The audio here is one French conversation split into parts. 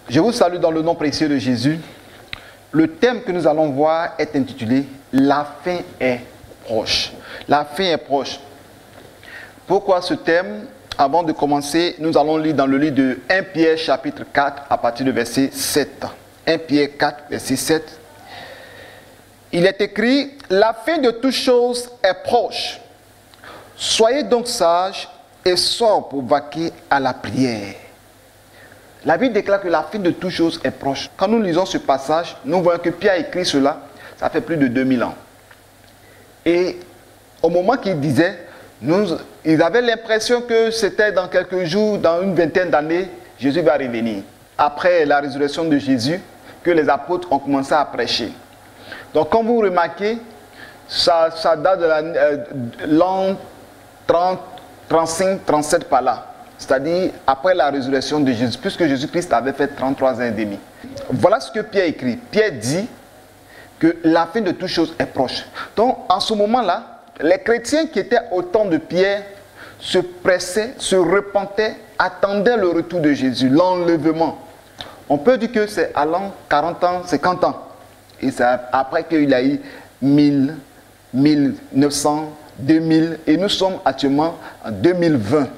Je vous salue dans le nom précieux de Jésus. Le thème que nous allons voir est intitulé « La fin est proche ». La fin est proche. Pourquoi ce thème? Avant de commencer, nous allons lire dans le livre de 1 Pierre chapitre 4 à partir du verset 7. 1 Pierre 4 verset 7. Il est écrit « La fin de toutes choses est proche. Soyez donc sages et sobres pour vaquer à la prière. » La Bible déclare que la fin de toutes choses est proche. Quand nous lisons ce passage, nous voyons que Pierre a écrit cela, ça fait plus de 2000 ans. Et au moment qu'il disait, ils avaient l'impression que c'était dans quelques jours, dans une vingtaine d'années, Jésus va revenir. Après la résurrection de Jésus, que les apôtres ont commencé à prêcher. Donc, comme vous remarquez, ça date de l'an 30, 35, 37 par là. C'est-à-dire après la résurrection de Jésus, puisque Jésus-Christ avait fait 33 ans et demi. Voilà ce que Pierre écrit. Pierre dit que la fin de toutes choses est proche. Donc, en ce moment-là, les chrétiens qui étaient au temps de Pierre se pressaient, se repentaient, attendaient le retour de Jésus, l'enlèvement. On peut dire que c'est à l'an 40 ans, 50 ans. Et c'est après qu'il a eu 1000, 1900, 2000. Et nous sommes actuellement en 2020.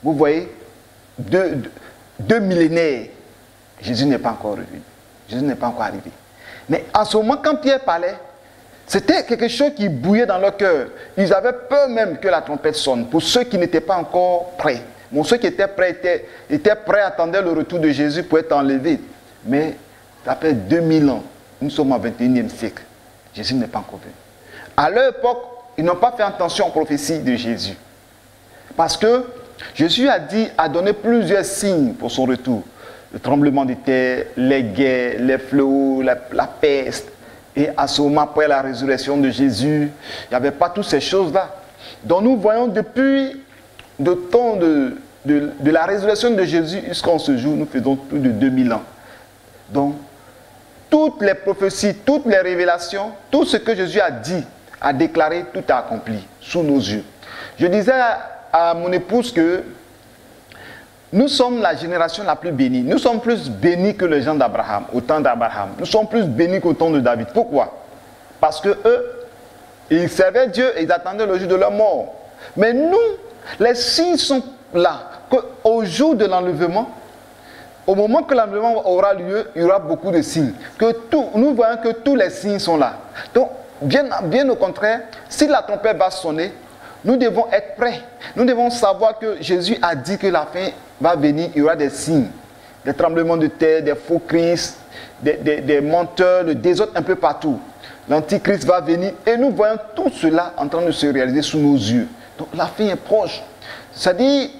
Vous voyez, deux millénaires, Jésus n'est pas encore revenu. Jésus n'est pas encore arrivé. Mais en ce moment, quand Pierre parlait, c'était quelque chose qui bouillait dans leur cœur. Ils avaient peur même que la trompette sonne. Pour ceux qui n'étaient pas encore prêts. Bon, ceux qui étaient prêts, attendaient le retour de Jésus pour être enlevés. Mais ça fait 2000 ans. Nous sommes au 21e siècle. Jésus n'est pas encore venu. À leur époque, ils n'ont pas fait attention aux prophéties de Jésus. Parce que Jésus a donné plusieurs signes pour son retour. Le tremblement de terre, les guerres, les fléaux, la peste. Et à ce moment, après la résurrection de Jésus, il n'y avait pas toutes ces choses-là. Donc nous voyons depuis le temps de la résurrection de Jésus jusqu'à ce jour, nous faisons plus de 2000 ans. Donc, toutes les prophéties, toutes les révélations, tout ce que Jésus a dit, a déclaré, tout a accompli sous nos yeux. Je disais à mon épouse que nous sommes la génération la plus bénie. Nous sommes plus bénis que les gens d'Abraham, au temps d'Abraham. Nous sommes plus bénis qu'au temps de David. Pourquoi? Parce que eux, ils servaient Dieu et ils attendaient le jour de leur mort. Mais nous, les signes sont là. Qu'au jour de l'enlèvement, au moment que l'enlèvement aura lieu, il y aura beaucoup de signes. Nous voyons que tous les signes sont là. Donc, bien au contraire, si la trompette va sonner, nous devons être prêts. Nous devons savoir que Jésus a dit que la fin va venir, il y aura des signes. Des tremblements de terre, des faux Christ, des menteurs, le désordre un peu partout. L'antichrist va venir et nous voyons tout cela en train de se réaliser sous nos yeux. Donc la fin est proche. C'est-à-dire,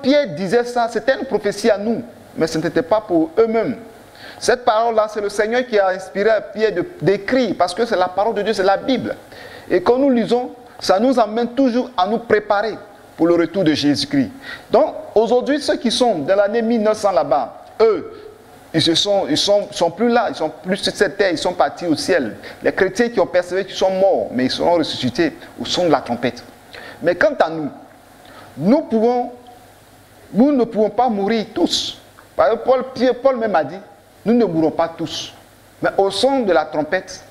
Pierre disait ça, c'était une prophétie à nous, mais ce n'était pas pour eux-mêmes. Cette parole-là, c'est le Seigneur qui a inspiré à Pierre d'écrire, parce que c'est la parole de Dieu, c'est la Bible. Et quand nous lisons, ça nous amène toujours à nous préparer pour le retour de Jésus-Christ. Donc, aujourd'hui, ceux qui sont dans l'année 1900 là-bas, eux, ils sont plus là, ils sont plus sur cette terre, ils sont partis au ciel. Les chrétiens qui ont persévéré, qui sont morts, mais ils seront ressuscités au son de la trompette. Mais quant à nous, nous ne pouvons pas mourir tous. Parce que Paul même a dit, nous ne mourrons pas tous. Mais au son de la trompette,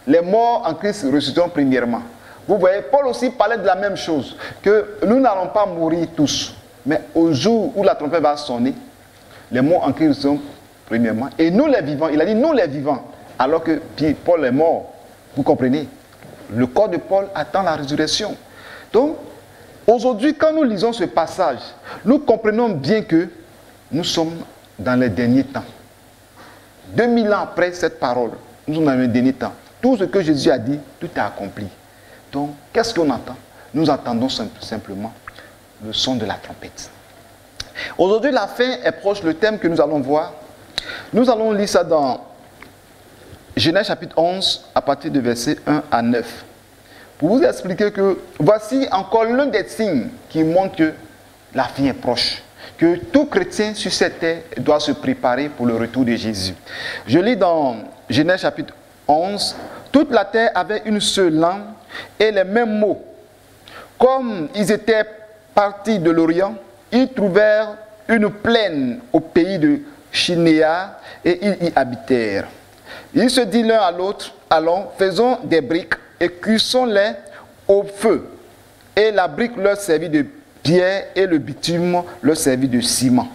les morts en Christ ressusciteront premièrement. Vous voyez, Paul aussi parlait de la même chose, que nous n'allons pas mourir tous, mais au jour où la trompette va sonner, les morts en Christ sont premièrement, et nous les vivants, il a dit nous les vivants, alors que Paul est mort, vous comprenez? Le corps de Paul attend la résurrection. Donc, aujourd'hui, quand nous lisons ce passage, nous comprenons bien que nous sommes dans les derniers temps. 2000 ans après cette parole, nous sommes dans les derniers temps. Tout ce que Jésus a dit, tout est accompli. Donc, qu'est-ce qu'on entend? Nous entendons simplement le son de la trompette. Aujourd'hui, la fin est proche, le thème que nous allons voir. Nous allons lire ça dans Genèse chapitre 11, à partir de versets 1 à 9. Pour vous expliquer que voici encore l'un des signes qui montre que la fin est proche. Que tout chrétien sur cette terre doit se préparer pour le retour de Jésus. Je lis dans Genèse chapitre 11. Toute la terre avait une seule langue et les mêmes mots. Comme ils étaient partis de l'Orient, ils trouvèrent une plaine au pays de Shinéa, et ils y habitèrent. Ils se dirent l'un à l'autre, allons, faisons des briques et cuissons-les au feu. Et la brique leur servit de pierre et le bitume leur servit de ciment.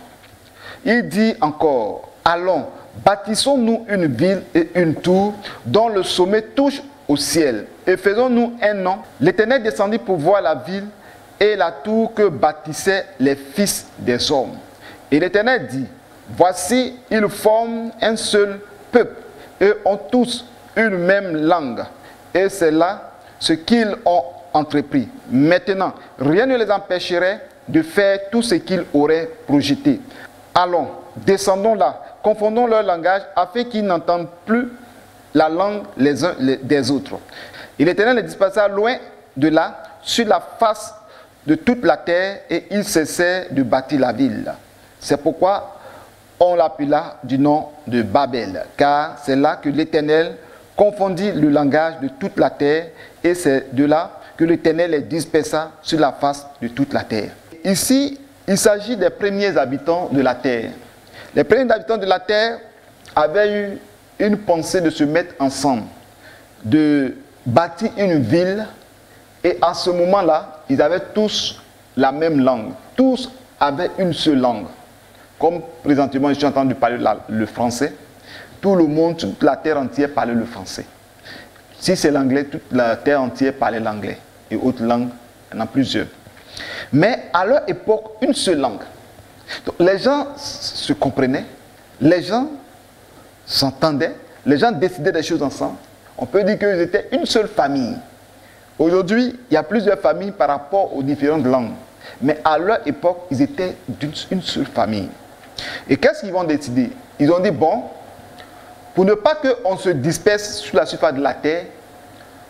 Il dit encore, allons, bâtissons-nous une ville et une tour dont le sommet touche au ciel et faisons-nous un nom. L'Éternel descendit pour voir la ville et la tour que bâtissaient les fils des hommes. Et l'Éternel dit, voici, ils forment un seul peuple et ont tous une même langue. Et c'est là ce qu'ils ont entrepris. Maintenant, rien ne les empêcherait de faire tout ce qu'ils auraient projeté. Allons, descendons là, confondons leur langage afin qu'ils n'entendent plus la langue les uns des autres. Et l'Éternel les dispersa loin de là, sur la face de toute la terre, et ils cessèrent de bâtir la ville. C'est pourquoi on l'appela du nom de Babel, car c'est là que l'Éternel confondit le langage de toute la terre, et c'est de là que l'Éternel les dispersa sur la face de toute la terre. Ici, il s'agit des premiers habitants de la terre. Les premiers habitants de la terre avaient eu une pensée de se mettre ensemble, de bâtir une ville, et à ce moment-là, ils avaient tous la même langue. Tous avaient une seule langue. Comme présentement, je suis en train de parler le français, tout le monde, toute la terre entière parlait le français. Si c'est l'anglais, toute la terre entière parlait l'anglais. Et autres langues, il y en a plusieurs. Mais à leur époque, une seule langue. Donc, les gens se comprenaient, les gens s'entendaient, les gens décidaient des choses ensemble. On peut dire qu'ils étaient une seule famille. Aujourd'hui, il y a plusieurs familles par rapport aux différentes langues. Mais à leur époque, ils étaient d'une seule famille. Et qu'est-ce qu'ils vont décider? Ils ont dit, bon, pour ne pas qu'on se disperse sur la surface de la terre,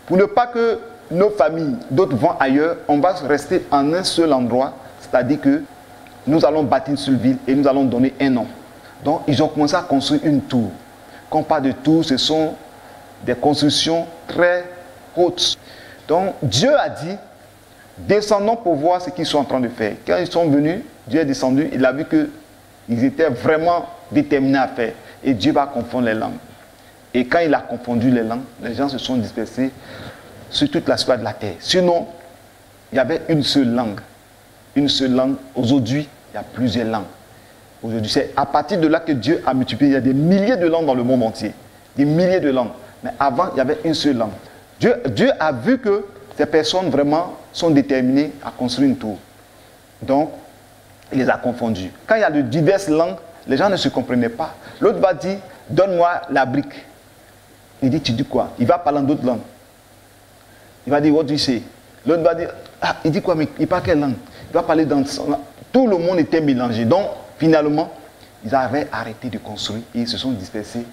pour ne pas que nos familles, d'autres vont ailleurs, on va rester en un seul endroit, c'est-à-dire que nous allons bâtir une seule ville et nous allons donner un nom. Donc, ils ont commencé à construire une tour. Quand on parle de tour, ce sont des constructions très hautes. Donc, Dieu a dit, descendons pour voir ce qu'ils sont en train de faire. Quand ils sont venus, Dieu est descendu, il a vu qu'ils étaient vraiment déterminés à faire. Et Dieu va confondre les langues. Et quand il a confondu les langues, les gens se sont dispersés sur toute la surface de la terre. Sinon, il y avait une seule langue. Une seule langue. Aujourd'hui, il y a plusieurs langues. Aujourd'hui, c'est à partir de là que Dieu a multiplié. Il y a des milliers de langues dans le monde entier. Des milliers de langues. Mais avant, il y avait une seule langue. Dieu a vu que ces personnes vraiment sont déterminées à construire une tour. Donc, il les a confondus. Quand il y a de diverses langues, les gens ne se comprenaient pas. L'autre va dire, donne-moi la brique. Il dit, tu dis quoi? Il va parler en d'autres langues. Il va dire, what do you say? L'autre va dire, ah, il dit quoi? Mais il parle quelle langue? Il va parler dans son langue. Tout le monde était mélangé. Donc, finalement, ils avaient arrêté de construire et ils se sont dispersés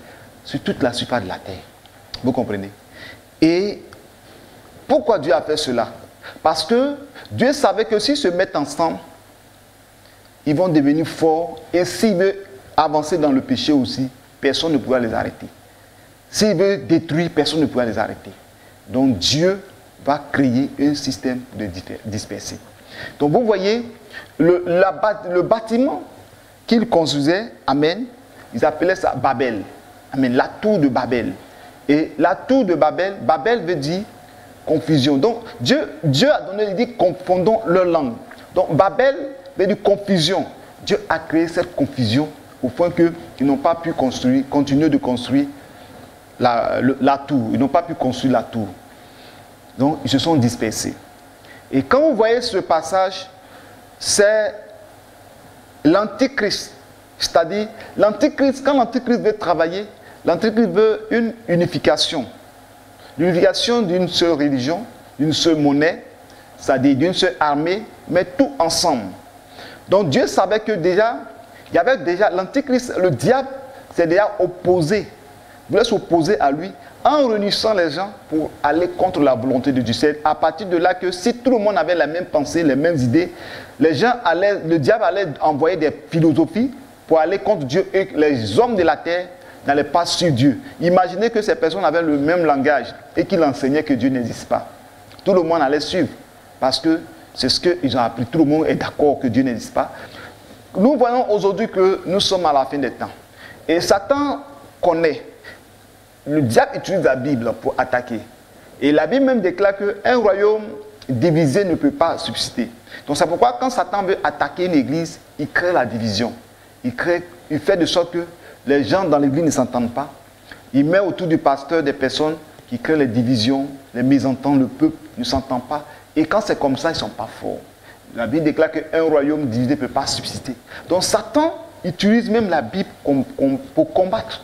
sur toute la surface de la terre. Vous comprenez? Et pourquoi Dieu a fait cela? Parce que Dieu savait que s'ils se mettent ensemble, ils vont devenir forts. Et s'ils veulent avancer dans le péché aussi, personne ne pourra les arrêter. S'ils veulent détruire, personne ne pourra les arrêter. Donc Dieu va créer un système de disperser. Donc vous voyez, le bâtiment qu'ils construisaient, amen, ils appelaient ça Babel. Amen, la tour de Babel. Et la tour de Babel, Babel veut dire confusion. Donc Dieu a donné, il dit confondons leur langue. Donc Babel veut dire confusion. Dieu a créé cette confusion au point qu'ils n'ont pas pu continuer de construire la tour. Ils n'ont pas pu construire la tour. Donc ils se sont dispersés. Et quand vous voyez ce passage, c'est l'Antichrist. C'est-à-dire, l'Antichrist, quand l'Antichrist veut travailler, l'Antichrist veut une unification. L'unification d'une seule religion, d'une seule monnaie, c'est-à-dire d'une seule armée, mais tout ensemble. Donc Dieu savait que déjà, il y avait déjà l'Antichrist, le diable s'est déjà opposé. Il voulait s'opposer à lui en réunissant les gens pour aller contre la volonté de Dieu. C'est à partir de là que si tout le monde avait la même pensée, les mêmes idées, le diable allait envoyer des philosophies pour aller contre Dieu et les hommes de la terre n'allaient pas sur Dieu. Imaginez que ces personnes avaient le même langage et qu'ils enseignaient que Dieu n'existe pas. Tout le monde allait suivre parce que c'est ce qu'ils ont appris. Tout le monde est d'accord que Dieu n'existe pas. Nous voyons aujourd'hui que nous sommes à la fin des temps. Et Satan connaît. Le diable utilise la Bible pour attaquer. Et la Bible même déclare qu'un royaume divisé ne peut pas subsister. Donc c'est pourquoi quand Satan veut attaquer une église, il crée la division. Il fait de sorte que les gens dans l'église ne s'entendent pas. Il met autour du pasteur des personnes qui créent les divisions, les mésententes, le peuple ne s'entend pas. Et quand c'est comme ça, ils ne sont pas forts. La Bible déclare qu'un royaume divisé ne peut pas subsister. Donc Satan utilise même la Bible pour combattre.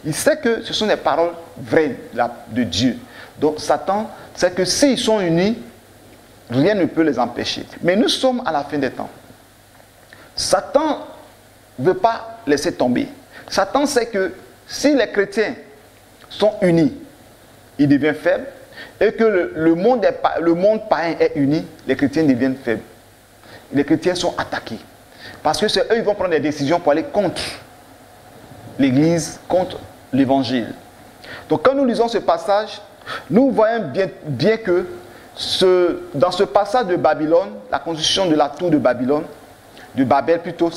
Il sait que ce sont des paroles vraies de Dieu. Donc Satan sait que s'ils sont unis, rien ne peut les empêcher. Mais nous sommes à la fin des temps. Satan ne veut pas laisser tomber. Satan sait que si les chrétiens sont unis, ils deviennent faibles. Et que le monde païen est uni, les chrétiens deviennent faibles. Les chrétiens sont attaqués. Parce que c'est eux qui vont prendre des décisions pour aller contre l'Église, contre l'Évangile. Donc quand nous lisons ce passage, nous voyons bien que dans ce passage de Babylone, la construction de la tour de Babylone, de Babel plutôt,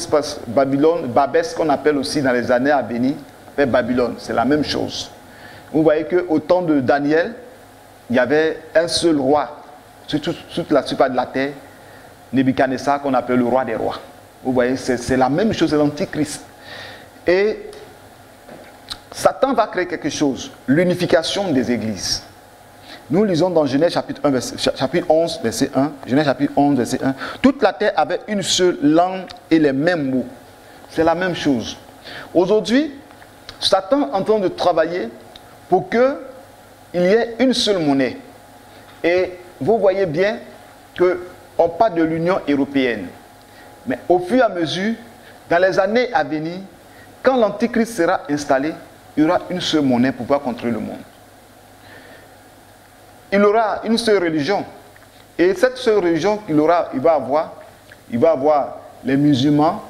Babylone, Babel, ce qu'on appelle aussi dans les années à venir, Babylone, c'est la même chose. Vous voyez qu'au temps de Daniel, il y avait un seul roi sur toute la surface de la terre, Nebuchadnezzar, qu'on appelle le roi des rois. Vous voyez, c'est la même chose, c'est l'antichrist. Et Satan va créer quelque chose, l'unification des églises. Nous lisons dans Genèse chapitre 11, verset 1. Genèse chapitre 11, verset 1. Toute la terre avait une seule langue et les mêmes mots. C'est la même chose. Aujourd'hui, Satan est en train de travailler pour qu'il y ait une seule monnaie. Et vous voyez bien qu'on parle de l'Union européenne. Mais au fur et à mesure, dans les années à venir, quand l'Antichrist sera installé, il y aura une seule monnaie pour pouvoir contrôler le monde. Il aura une seule religion. Et cette seule religion qu'il aura, il va avoir les musulmans,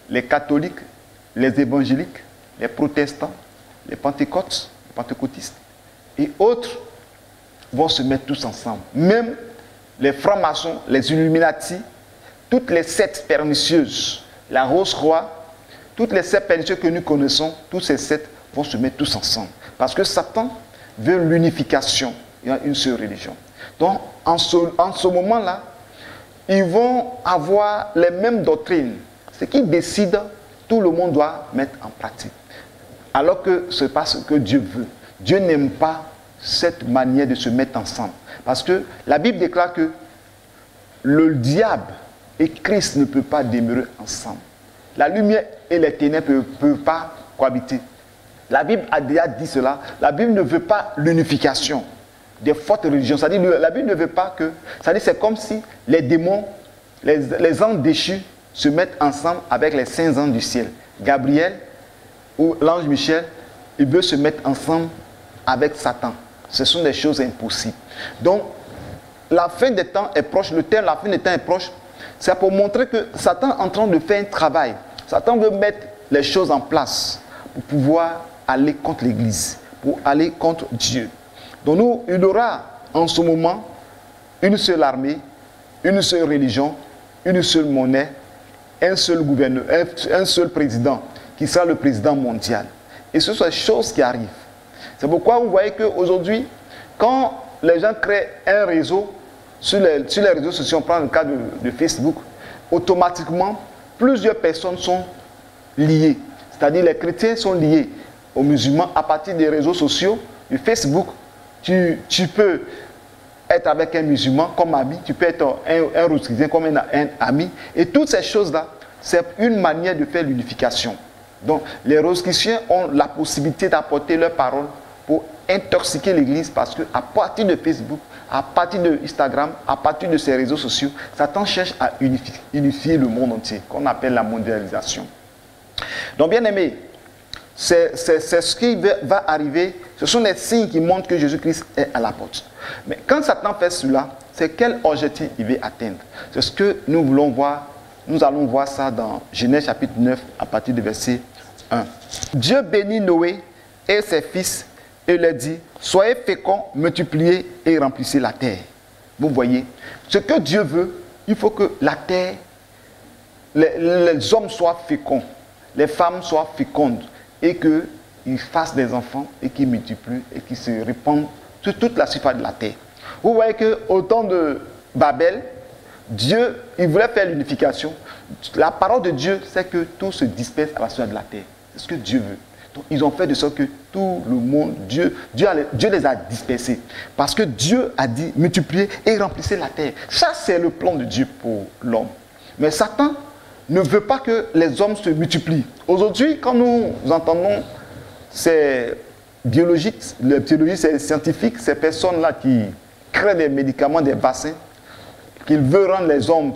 les catholiques, les évangéliques, les protestants, les pentecôtistes et autres vont se mettre tous ensemble. Même les francs-maçons, les Illuminati, toutes les sectes pernicieuses, la Rose-Croix, toutes les sectes pernicieuses que nous connaissons, tous ces sectes vont se mettre tous ensemble. Parce que Satan veut l'unification. Il y a une seule religion. Donc, en ce moment-là, ils vont avoir les mêmes doctrines. Ce qu'ils décident, tout le monde doit mettre en pratique. Alors que ce n'est pas ce que Dieu veut. Dieu n'aime pas cette manière de se mettre ensemble. Parce que la Bible déclare que le diable et Christ ne peuvent pas demeurer ensemble. La lumière et les ténèbres ne peuvent pas cohabiter. La Bible a déjà dit cela. La Bible ne veut pas l'unification des fortes religions. C'est-à-dire, la Bible ne veut pas que... C'est-à-dire, c'est comme si les démons, les anges déchus se mettent ensemble avec les saints anges du ciel. Gabriel ou l'ange Michel, il veut se mettre ensemble avec Satan. Ce sont des choses impossibles. Donc, la fin des temps est proche. Le terme, la fin des temps est proche. C'est pour montrer que Satan est en train de faire un travail. Satan veut mettre les choses en place pour pouvoir aller contre l'Église, pour aller contre Dieu. Donc il y aura en ce moment une seule armée, une seule religion, une seule monnaie, un seul gouverneur, un seul président qui sera le président mondial. Et ce sont des choses qui arrivent. C'est pourquoi vous voyez qu'aujourd'hui, quand les gens créent un réseau, sur les réseaux sociaux, on prend le cas de Facebook, automatiquement, plusieurs personnes sont liées. C'est-à-dire les chrétiens sont liés aux musulmans à partir des réseaux sociaux, de Facebook. Tu peux être avec un musulman comme ami, tu peux être un rosicien comme un ami. Et toutes ces choses-là, c'est une manière de faire l'unification. Donc, les rosicien ont la possibilité d'apporter leurs paroles pour intoxiquer l'Église parce qu'à partir de Facebook, à partir de Instagram, à partir de ces réseaux sociaux, Satan cherche à unifier le monde entier, qu'on appelle la mondialisation. Donc, bien aimé, c'est ce qui va arriver. Ce sont les signes qui montrent que Jésus-Christ est à la porte. Mais quand Satan fait cela, c'est quel objectif il veut atteindre? C'est ce que nous voulons voir. Nous allons voir ça dans Genèse chapitre 9 à partir du verset 1. Dieu bénit Noé et ses fils et leur dit: soyez féconds, multipliez et remplissez la terre. Vous voyez, ce que Dieu veut, il faut que la terre, les hommes soient féconds, les femmes soient fécondes. et qu'ils fassent des enfants et qu'ils multiplient et qu'ils se répandent sur toute la surface de la terre. Vous voyez qu'au temps de Babel, Dieu, il voulait faire l'unification. La parole de Dieu, c'est que tout se disperse à la surface de la terre. C'est ce que Dieu veut. Donc, ils ont fait de sorte que tout le monde, Dieu les a dispersés. Parce que Dieu a dit multipliez et remplissez la terre. Ça, c'est le plan de Dieu pour l'homme. Mais Satan ne veut pas que les hommes se multiplient. Aujourd'hui, quand nous entendons ces biologistes, ces scientifiques, ces personnes-là qui créent des médicaments, des vaccins, qu'ils veulent rendre les hommes,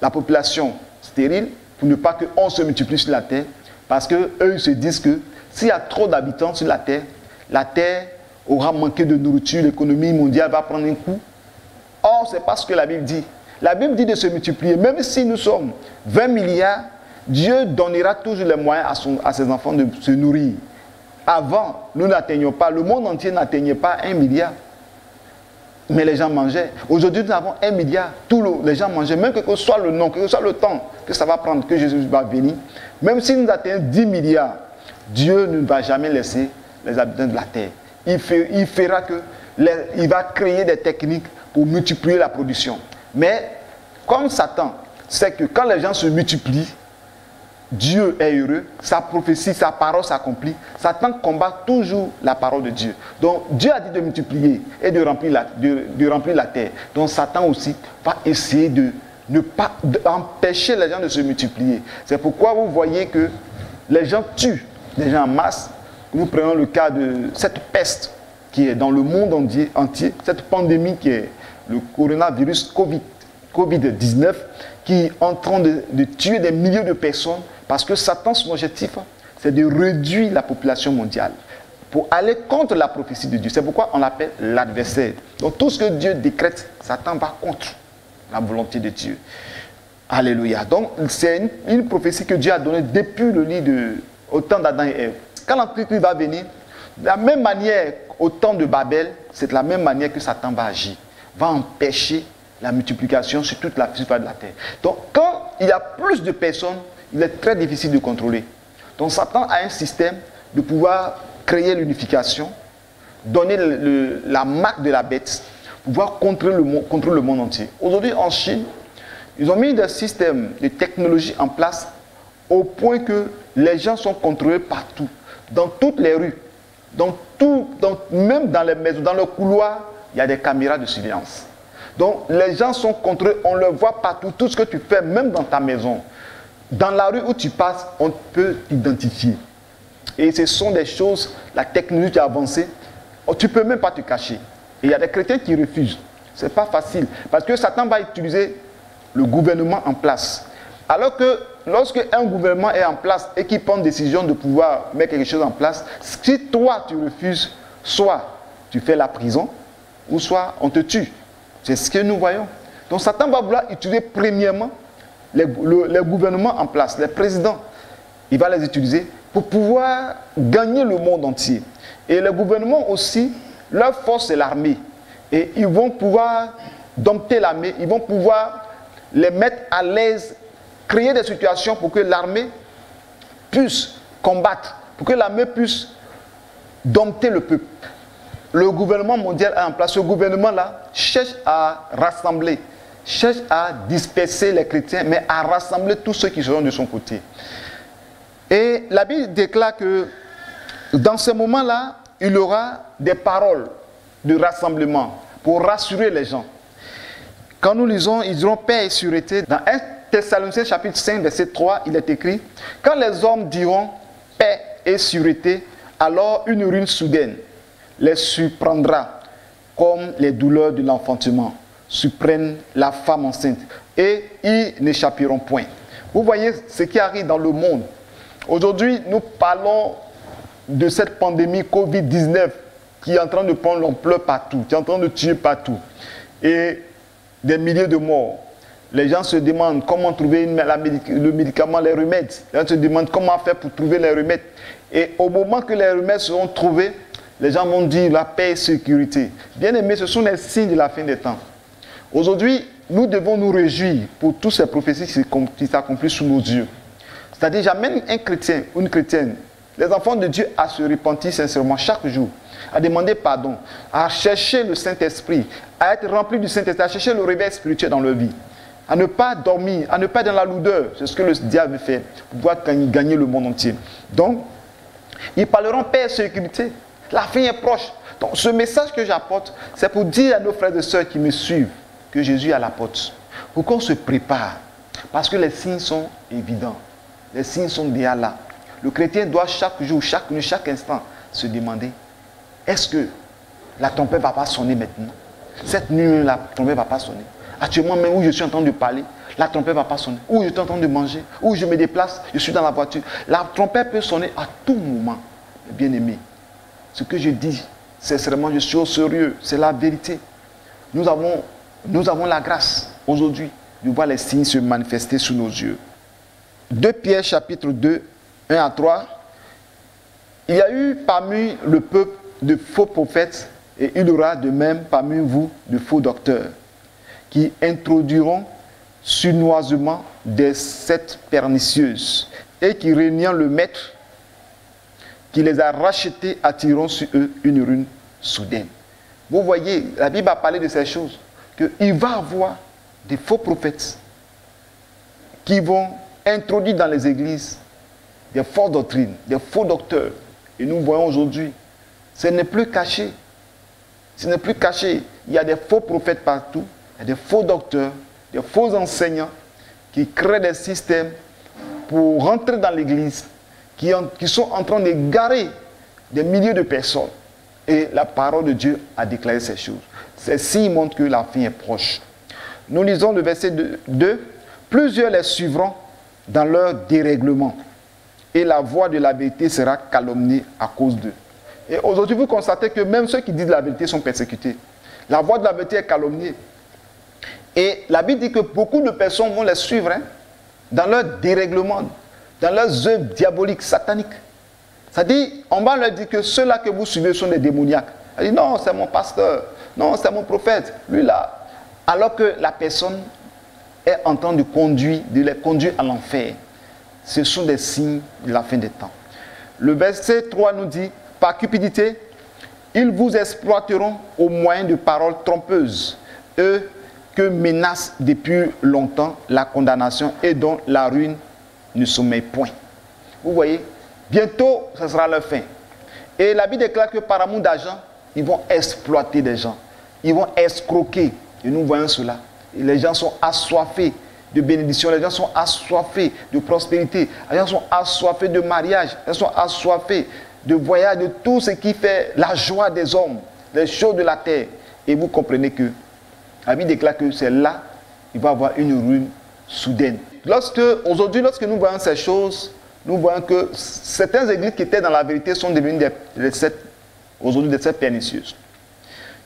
la population stérile, pour ne pas qu'on se multiplie sur la terre, parce qu'eux, ils se disent que s'il y a trop d'habitants sur la terre aura manqué de nourriture, l'économie mondiale va prendre un coup. Or, c'est pas ce que la Bible dit. La Bible dit de se multiplier. Même si nous sommes 20 milliards, Dieu donnera toujours les moyens à ses enfants de se nourrir. Avant, nous n'atteignions pas, le monde entier n'atteignait pas 1 milliard. Mais les gens mangeaient. Aujourd'hui, nous avons 1 milliard. Les gens mangeaient. Même que ce soit le nom, que ce soit le temps que ça va prendre, que Jésus va venir. Même si nous atteignons 10 milliards, Dieu ne va jamais laisser les habitants de la terre. Il va créer des techniques pour multiplier la production. Mais comme Satan sait que quand les gens se multiplient, Dieu est heureux, sa prophétie, sa parole s'accomplit. Satan combat toujours la parole de Dieu. Donc Dieu a dit de multiplier et de remplir la terre. Donc Satan aussi va essayer de ne pas empêcher les gens de se multiplier. C'est pourquoi vous voyez que les gens tuent les gens en masse. Nous prenons le cas de cette peste qui est dans le monde entier, cette pandémie qui est le coronavirus Covid-19, qui est en train de tuer des milliers de personnes, parce que Satan, son objectif, c'est de réduire la population mondiale pour aller contre la prophétie de Dieu. C'est pourquoi on l'appelle l'adversaire. Donc tout ce que Dieu décrète, Satan va contre la volonté de Dieu. Alléluia. Donc c'est une prophétie que Dieu a donnée depuis le lit au temps d'Adam et Ève. Quand l'Antichrist va venir, de la même manière au temps de Babel, c'est de la même manière que Satan va agir, va empêcher la multiplication sur toute la surface de la terre. Donc quand il y a plus de personnes, il est très difficile de contrôler. Donc Satan a un système de pouvoir créer l'unification, donner la marque de la bête, pouvoir contrôler le monde entier. Aujourd'hui en Chine, ils ont mis des systèmes de technologie en place au point que les gens sont contrôlés partout, dans toutes les rues, même dans les maisons, dans le couloir, il y a des caméras de surveillance. Donc les gens sont contrôlés, on le voit partout, tout ce que tu fais, même dans ta maison. Dans la rue où tu passes, on peut t'identifier. Et ce sont des choses, la technologie a avancé, tu ne peux même pas te cacher. Et il y a des chrétiens qui refusent. Ce n'est pas facile, parce que Satan va utiliser le gouvernement en place. Alors que lorsque un gouvernement est en place et qu'il prend décision de pouvoir mettre quelque chose en place, si toi tu refuses, soit tu fais la prison, ou soit on te tue. C'est ce que nous voyons. Donc Satan va vouloir utiliser premièrement les gouvernements en place, les présidents. Il va les utiliser pour pouvoir gagner le monde entier. Et les gouvernements aussi, leur force c'est l'armée. Et ils vont pouvoir dompter l'armée, ils vont pouvoir les mettre à l'aise, créer des situations pour que l'armée puisse combattre, pour que l'armée puisse dompter le peuple. Le gouvernement mondial est en place. Ce gouvernement-là cherche à rassembler, cherche à disperser les chrétiens, mais à rassembler tous ceux qui seront de son côté. Et la Bible déclare que dans ce moment-là, il y aura des paroles de rassemblement pour rassurer les gens. Quand nous lisons, ils diront paix et sûreté. Dans 1 Thessaloniciens chapitre 5, verset 3, il est écrit « Quand les hommes diront paix et sûreté, alors une ruine soudaine les surprendra, comme les douleurs de l'enfantement surprennent la femme enceinte, et ils n'échapperont point. » Vous voyez ce qui arrive dans le monde. Aujourd'hui, nous parlons de cette pandémie Covid-19 qui est en train de prendre l'ampleur partout, qui est en train de tuer partout. Et des milliers de morts. Les gens se demandent comment trouver le médicament, les remèdes. Les gens se demandent comment faire pour trouver les remèdes. Et au moment que les remèdes seront trouvés, les gens vont dire la paix et sécurité. Bien aimés, ce sont les signes de la fin des temps. Aujourd'hui, nous devons nous réjouir pour toutes ces prophéties qui s'accomplissent sous nos yeux. C'est-à-dire, j'amène un chrétien ou une chrétienne les enfants de Dieu à se repentir sincèrement chaque jour, à demander pardon, à chercher le Saint-Esprit, à être remplis du Saint-Esprit, à chercher le réveil spirituel dans leur vie, à ne pas dormir, à ne pas être dans la lourdeur. C'est ce que le diable fait pour pouvoir gagner le monde entier. Donc, ils parleront paix et sécurité. La fin est proche. Donc, ce message que j'apporte, c'est pour dire à nos frères et sœurs qui me suivent que Jésus est à la porte. Pour qu'on se prépare. Parce que les signes sont évidents. Les signes sont déjà là. Le chrétien doit chaque jour, chaque nuit, chaque instant se demander, est-ce que la trompette ne va pas sonner maintenant? Cette nuit, la trompette ne va pas sonner. Actuellement, même où je suis en train de parler, la trompette ne va pas sonner. Où je suis en train de manger, où je me déplace, je suis dans la voiture. La trompette peut sonner à tout moment. Bien aimé, ce que je dis, sincèrement, je suis au sérieux. C'est la vérité. Nous avons la grâce aujourd'hui de voir les signes se manifester sous nos yeux. 2 Pierre chapitre 2, 1 à 3. Il y a eu parmi le peuple de faux prophètes et il y aura de même parmi vous de faux docteurs qui introduiront sournoisement des sectes pernicieuses et qui régnant le maître qui les a rachetés attireront sur eux une ruine soudaine. Vous voyez, la Bible a parlé de ces choses, qu'il va y avoir des faux prophètes qui vont introduire dans les églises des fausses doctrines, des faux docteurs. Et nous voyons aujourd'hui, ce n'est plus caché. Ce n'est plus caché. Il y a des faux prophètes partout, il y a des faux docteurs, des faux enseignants qui créent des systèmes pour rentrer dans l'église, qui sont en train d'égarer des milliers de personnes. Et la parole de Dieu a déclaré ces choses. Ces signes montrent que la fin est proche. Nous lisons le verset 2. Plusieurs les suivront dans leur dérèglement, et la voix de la vérité sera calomniée à cause d'eux. Et aujourd'hui, vous constatez que même ceux qui disent la vérité sont persécutés. La voix de la vérité est calomniée. Et la Bible dit que beaucoup de personnes vont les suivre dans leur dérèglement, dans leurs œuvres diaboliques, sataniques. C'est-à-dire, on va leur dire que ceux-là que vous suivez sont des démoniaques. Elle dit non, c'est mon pasteur, non, c'est mon prophète, lui là. Alors que la personne est en train de les conduire à l'enfer. Ce sont des signes de la fin des temps. Le verset 3 nous dit, par cupidité, ils vous exploiteront au moyen de paroles trompeuses, eux que menace depuis longtemps la condamnation et dont la ruine ne sommeille point. Vous voyez, bientôt, ce sera leur fin. Et la Bible déclare que par amour d'argent, ils vont exploiter des gens. Ils vont escroquer. Et nous voyons cela. Et les gens sont assoiffés de bénédiction, les gens sont assoiffés de prospérité, les gens sont assoiffés de mariage, les gens sont assoiffés de voyage, de tout ce qui fait la joie des hommes, les choses de la terre. Et vous comprenez que la Bible déclare que c'est là qu'il va y avoir une ruine soudaine. Aujourd'hui, lorsque nous voyons ces choses, nous voyons que certaines églises qui étaient dans la vérité sont devenues aujourd'hui des sectes pernicieuses.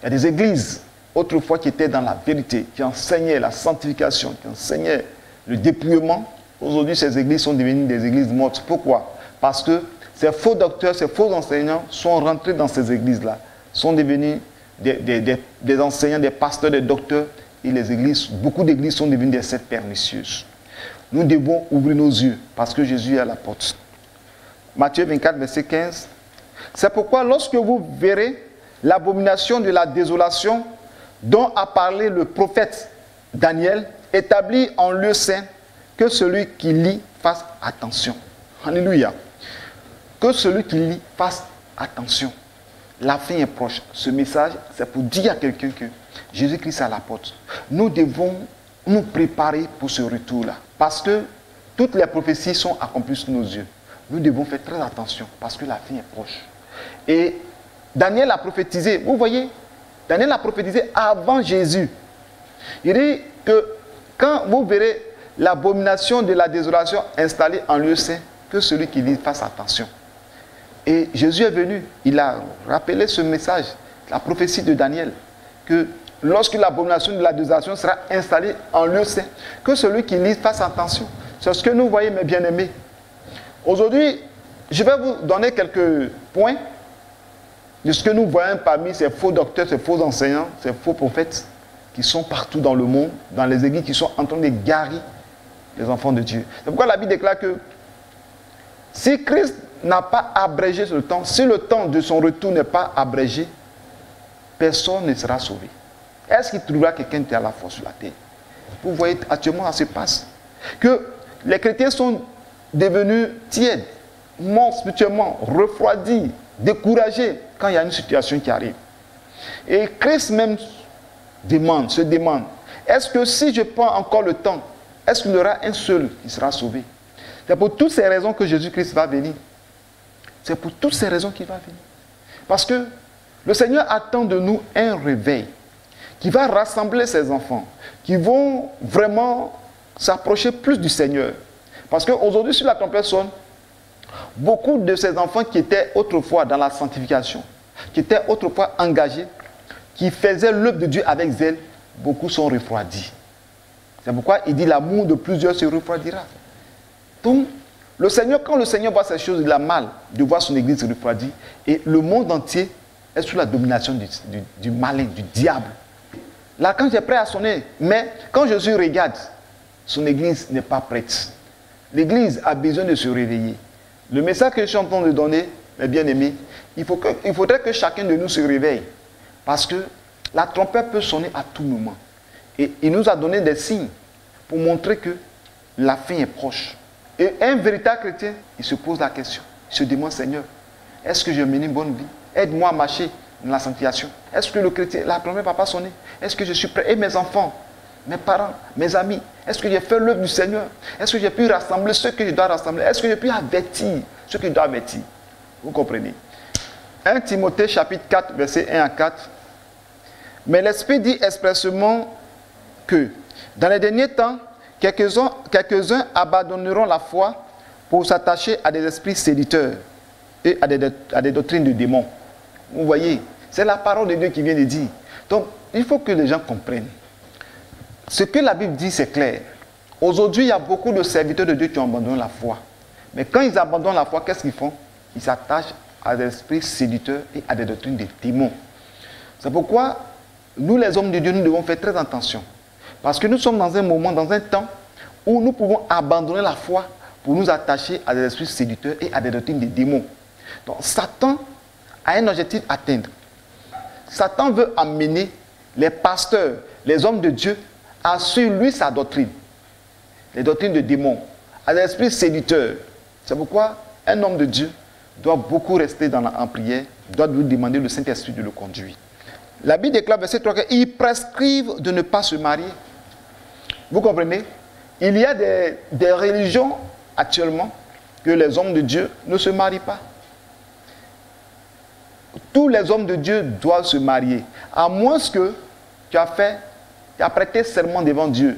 Il y a des églises autrefois qui étaient dans la vérité, qui enseignaient la sanctification, qui enseignaient le dépouillement. Aujourd'hui, ces églises sont devenues des églises mortes. Pourquoi? Parce que ces faux docteurs, ces faux enseignants sont rentrés dans ces églises-là, sont devenus des enseignants, des pasteurs, des docteurs, et beaucoup d'églises sont devenues des sectes pernicieuses. Nous devons ouvrir nos yeux, parce que Jésus est à la porte. Matthieu 24, verset 15. C'est pourquoi lorsque vous verrez l'abomination de la désolation dont a parlé le prophète Daniel, établi en lieu saint, que celui qui lit fasse attention. Alléluia. Que celui qui lit fasse attention. La fin est proche. Ce message, c'est pour dire à quelqu'un que Jésus-Christ est à la porte. Nous devons nous préparer pour ce retour-là. Parce que toutes les prophéties sont accomplies sous nos yeux. Nous devons faire très attention parce que la fin est proche. Et Daniel a prophétisé, vous voyez, Daniel a prophétisé avant Jésus. Il dit que quand vous verrez l'abomination de la désolation installée en lieu saint, que celui qui lit fasse attention. Et Jésus est venu, il a rappelé ce message, la prophétie de Daniel, que lorsque l'abomination de la désolation sera installée en lieu saint, que celui qui lit fasse attention. C'est ce que nous voyons, mes bien-aimés. Aujourd'hui, je vais vous donner quelques points de ce que nous voyons parmi ces faux docteurs, ces faux enseignants, ces faux prophètes qui sont partout dans le monde, dans les églises, qui sont en train d'égarer les enfants de Dieu. C'est pourquoi la Bible déclare que si Christ n'a pas abrégé le temps, si le temps de son retour n'est pas abrégé, personne ne sera sauvé. Est-ce qu'il trouvera quelqu'un qui a la force sur la terre? Vous voyez, actuellement, ça se passe. Que les chrétiens sont devenus tièdes, morts spirituellement, refroidis, découragés quand il y a une situation qui arrive. Et Christ même se demande, est-ce que si je prends encore le temps, est-ce qu'il y aura un seul qui sera sauvé? C'est pour toutes ces raisons que Jésus-Christ va venir. C'est pour toutes ces raisons qu'il va venir. Parce que le Seigneur attend de nous un réveil qui va rassembler ses enfants, qui vont vraiment s'approcher plus du Seigneur. Parce qu'aujourd'hui, sur la trompette sonne, beaucoup de ces enfants qui étaient autrefois dans la sanctification, qui étaient autrefois engagés, qui faisaient l'œuvre de Dieu avec zèle, beaucoup sont refroidis. C'est pourquoi il dit l'amour de plusieurs se refroidira. Donc, le Seigneur, quand le Seigneur voit ces choses, il a mal de voir son église se refroidir. Et le monde entier est sous la domination du malin, du diable. L'archange est prêt à sonner, mais quand Jésus regarde, son église n'est pas prête. L'église a besoin de se réveiller. Le message que je suis en train de donner, mes bien-aimés, il faudrait que chacun de nous se réveille. Parce que la trompette peut sonner à tout moment. Et il nous a donné des signes pour montrer que la fin est proche. Et un véritable chrétien, il se pose la question. Il se demande, Seigneur, est-ce que je mène une bonne vie? Aide-moi à marcher dans la sanctification. Est-ce que le chrétien, la trompette va pas sonner? Est-ce que je suis prêt? Et mes enfants, mes parents, mes amis, est-ce que j'ai fait l'œuvre du Seigneur? Est-ce que j'ai pu rassembler ceux que je dois rassembler? Est-ce que j'ai pu avertir ceux que je dois avertir? Vous comprenez? 1 Timothée chapitre 4, versets 1 à 4. Mais l'Esprit dit expressément que dans les derniers temps, quelques-uns abandonneront la foi pour s'attacher à des esprits séducteurs et à des doctrines de démons. Vous voyez, c'est la parole de Dieu qui vient de dire. Donc, il faut que les gens comprennent. Ce que la Bible dit, c'est clair. Aujourd'hui, il y a beaucoup de serviteurs de Dieu qui ont abandonné la foi. Mais quand ils abandonnent la foi, qu'est-ce qu'ils font? Ils s'attachent à des esprits séducteurs et à des doctrines de démons. C'est pourquoi, nous les hommes de Dieu, nous devons faire très attention. Parce que nous sommes dans un moment, dans un temps, où nous pouvons abandonner la foi pour nous attacher à des esprits séducteurs et à des doctrines de démons. Donc Satan a un objectif à atteindre. Satan veut amener les pasteurs, les hommes de Dieu, à suivre lui sa doctrine. Les doctrines de démons, à des esprits séducteurs. C'est pourquoi un homme de Dieu doit beaucoup rester en prière, doit lui demander le Saint-Esprit de le conduire. La Bible déclare, verset 3, qu'ils prescrivent de ne pas se marier. Vous comprenez? Il y a des religions actuellement que les hommes de Dieu ne se marient pas. Tous les hommes de Dieu doivent se marier. À moins que tu as prêté serment devant Dieu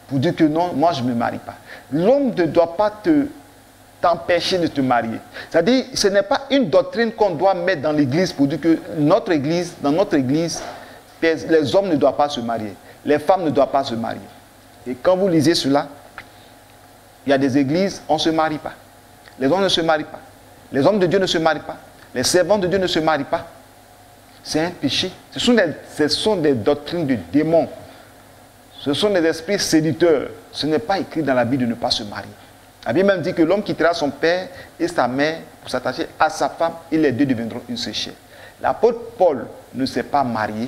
pour dire que non, moi je ne me marie pas. L'homme ne doit pas t'empêcher de te marier. C'est-à-dire, ce n'est pas une doctrine qu'on doit mettre dans l'église pour dire que dans notre église, les hommes ne doivent pas se marier. Les femmes ne doivent pas se marier. Et quand vous lisez cela, il y a des églises, on ne se marie pas. Les hommes ne se marient pas. Les hommes de Dieu ne se marient pas. Les servants de Dieu ne se marient pas. C'est un péché. Ce sont des doctrines de démons. Ce sont des esprits séducteurs. Ce n'est pas écrit dans la Bible de ne pas se marier. La Bible même dit que l'homme quittera son père et sa mère pour s'attacher à sa femme et les deux deviendront une seule chair. L'apôtre Paul ne s'est pas marié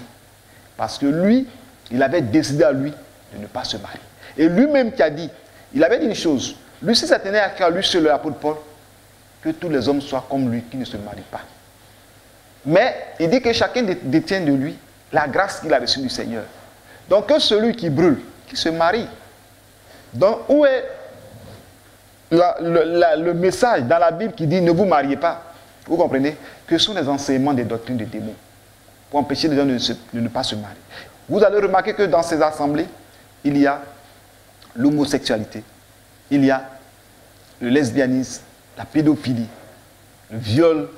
parce que lui, il avait décidé à lui de ne pas se marier. Et lui-même qui a dit, il avait dit une chose, lui si ça tenait à cœur, lui seul l'apôtre Paul, que tous les hommes soient comme lui qui ne se marient pas. Mais il dit que chacun détient de lui la grâce qu'il a reçue du Seigneur. Donc que celui qui brûle, qui se marie. Donc où est le message dans la Bible qui dit ne vous mariez pas? Vous comprenez? Que ce sont les enseignements des doctrines des démons pour empêcher les gens de ne pas se marier. Vous allez remarquer que dans ces assemblées, il y a l'homosexualité, il y a le lesbianisme, la pédophilie, le viol.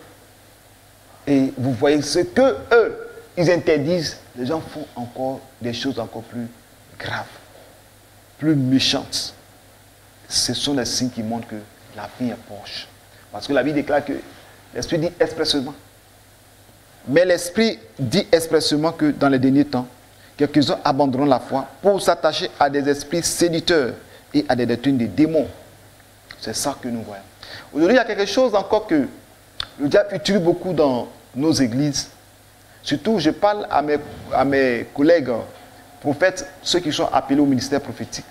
Et vous voyez ce que eux, ils interdisent, les gens font encore des choses encore plus graves, plus méchantes. Ce sont les signes qui montrent que la fin est proche. Parce que la Bible déclare que l'Esprit dit expressément. Mais l'Esprit dit expressément que dans les derniers temps, quelques-uns abandonneront la foi pour s'attacher à des esprits séducteurs et à des doctrines des démons. C'est ça que nous voyons. Aujourd'hui, il y a quelque chose encore que le diable utilise beaucoup dans nos églises. Surtout, je parle à mes collègues prophètes, ceux qui sont appelés au ministère prophétique.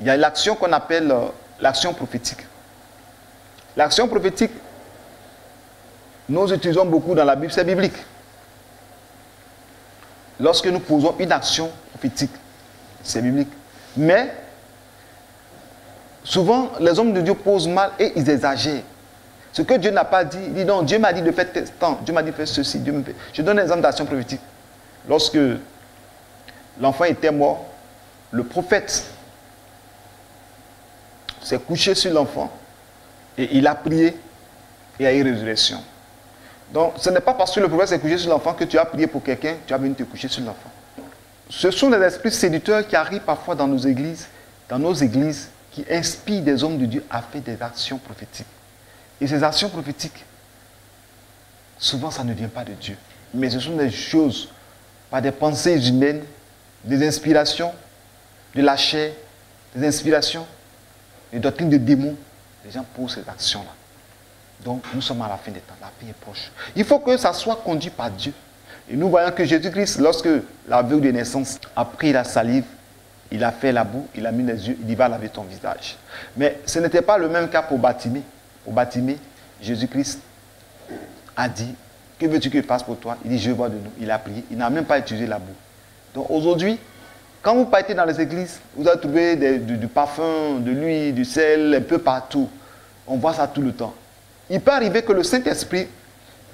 Il y a l'action qu'on appelle l'action prophétique. L'action prophétique, nous utilisons beaucoup dans la Bible, c'est biblique. Lorsque nous posons une action prophétique, c'est biblique. Mais, souvent, les hommes de Dieu posent mal et ils exagèrent. Ce que Dieu n'a pas dit, il dit non, Dieu m'a dit de faire tant, Dieu m'a dit de faire ceci. Dieu me fait. Je donne un exemple d'action prophétique. Lorsque l'enfant était mort, le prophète s'est couché sur l'enfant et il a prié et il y a eu résurrection. Donc, ce n'est pas parce que le prophète s'est couché sur l'enfant que tu as prié pour quelqu'un, tu as venu te coucher sur l'enfant. Ce sont des esprits séducteurs qui arrivent parfois dans nos églises, qui inspirent des hommes de Dieu à faire des actions prophétiques. Et ces actions prophétiques, souvent ça ne vient pas de Dieu. Mais ce sont des choses, par des pensées humaines, des inspirations, de la chair, des inspirations, des doctrines de démons. Les gens posent ces actions-là. Donc nous sommes à la fin des temps, la fin est proche. Il faut que ça soit conduit par Dieu. Et nous voyons que Jésus-Christ, lorsque l'aveugle de naissance a pris la salive, il a fait la boue, il a mis les yeux, il dit va laver ton visage. Mais ce n'était pas le même cas pour Bartimée. Pour Bartimée, Jésus-Christ a dit, que veux-tu que je fasse pour toi? Il dit, je vois de nous. Il a prié, il n'a même pas utilisé la boue. Donc aujourd'hui, quand vous partez dans les églises, vous allez trouver du parfum, de l'huile, du sel, un peu partout. On voit ça tout le temps. Il peut arriver que le Saint-Esprit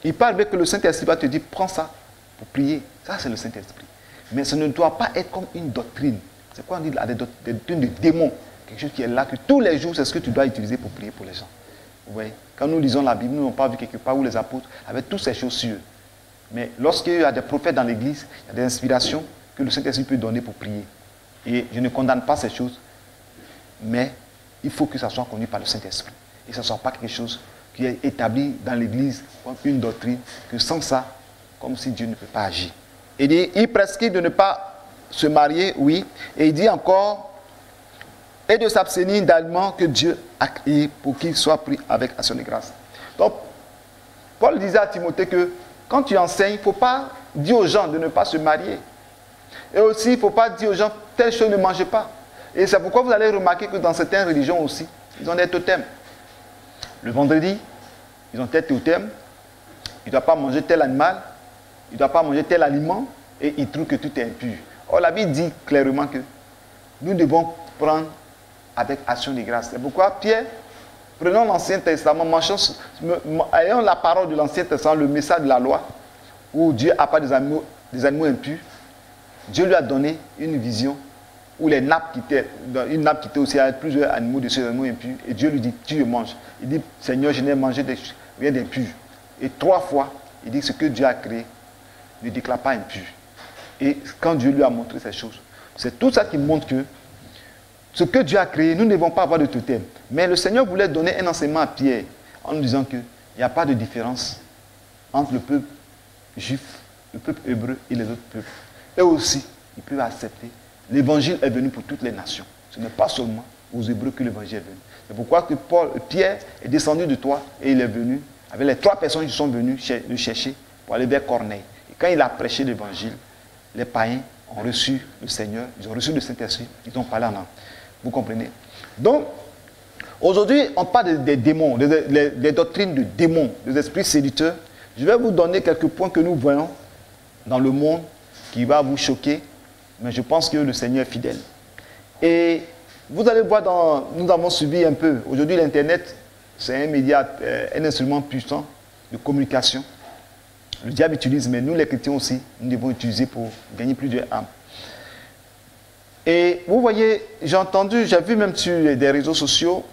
va te dire, prends ça pour prier. Ça, c'est le Saint-Esprit. Mais ce ne doit pas être comme une doctrine. C'est quoi on dit là, des doctrines de démons. Quelque chose qui est là, que tous les jours, c'est ce que tu dois utiliser pour prier pour les gens. Vous voyez, quand nous lisons la Bible, nous n'avons pas vu quelque part où les apôtres avaient toutes ces choses sur eux. Mais lorsqu'il y a des prophètes dans l'église, il y a des inspirations que le Saint-Esprit peut donner pour prier. Et je ne condamne pas ces choses, mais il faut que ça soit conduit par le Saint-Esprit. Et que ce ne soit pas quelque chose qui est établi dans l'église comme une doctrine, que sans ça, comme si Dieu ne peut pas agir. Il prescrit de ne pas se marier, oui, et il dit encore, et de s'abstenir d'aliments que Dieu a créés pour qu'ils soient pris avec action de grâce. Donc, Paul disait à Timothée que quand tu enseignes, il ne faut pas dire aux gens de ne pas se marier. Et aussi, il ne faut pas dire aux gens, telle chose ne mangez pas. Et c'est pourquoi vous allez remarquer que dans certaines religions aussi, ils ont des totems. Le vendredi, ils ont tel totem, il ne doit pas manger tel animal, il ne doit pas manger tel aliment, et ils trouvent que tout est impur. Or, la Bible dit clairement que nous devons prendre avec action de grâce. C'est pourquoi Pierre, prenons l'Ancien Testament, ayons la parole de l'Ancien Testament, le message de la loi, où Dieu n'a pas des animaux impurs. Dieu lui a donné une vision où les nappes quittaient, une nappe qui était aussi avec plusieurs animaux de ces animaux impurs, et Dieu lui dit, tu le manges. Il dit, Seigneur, je n'ai mangé rien d'impur. Et 3 fois, il dit, ce que Dieu a créé ne déclare pas impur. Et quand Dieu lui a montré ces choses, c'est tout ça qui montre que ce que Dieu a créé, nous ne devons pas avoir de totem. Mais le Seigneur voulait donner un enseignement à Pierre en nous disant qu'il n'y a pas de différence entre le peuple juif, le peuple hébreu et les autres peuples. Et aussi, ils peuvent accepter. L'évangile est venu pour toutes les nations. Ce n'est pas seulement aux Hébreux que l'évangile est venu. C'est pourquoi que Pierre est descendu de toi et il est venu avec les 3 personnes qui sont venues le chercher pour aller vers Corneille. Et quand il a prêché l'évangile, les païens ont reçu le Seigneur, ils ont reçu le Saint-Esprit, ils ont parlé en langue. Vous comprenez? Donc, aujourd'hui, on parle des démons, des doctrines de démons, des esprits séducteurs. Je vais vous donner quelques points que nous voyons dans le monde qui va vous choquer, mais je pense que le Seigneur est fidèle. Et vous allez voir, nous avons suivi un peu. Aujourd'hui, l'Internet, c'est un média, un instrument puissant de communication. Le diable utilise, mais nous les chrétiens aussi, nous devons utiliser pour gagner plus d'âmes. Et vous voyez, j'ai vu même sur des réseaux sociaux,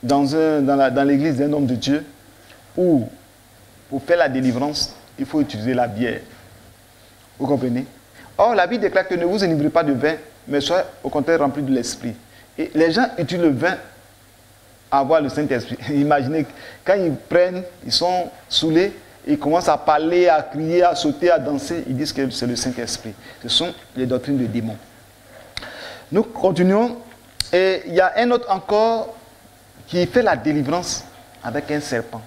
dans l'église d'un homme de Dieu, où pour faire la délivrance, il faut utiliser la bière. Vous comprenez? Or, la Bible déclare que ne vous enivrez pas de vin, mais soyez au contraire remplis de l'esprit. Et les gens utilisent le vin à avoir le Saint-Esprit. Imaginez, quand ils prennent, ils sont saoulés, ils commencent à parler, à crier, à sauter, à danser, ils disent que c'est le Saint-Esprit. Ce sont les doctrines de démons. Nous continuons. Et il y a un autre encore qui fait la délivrance. avec un serpent.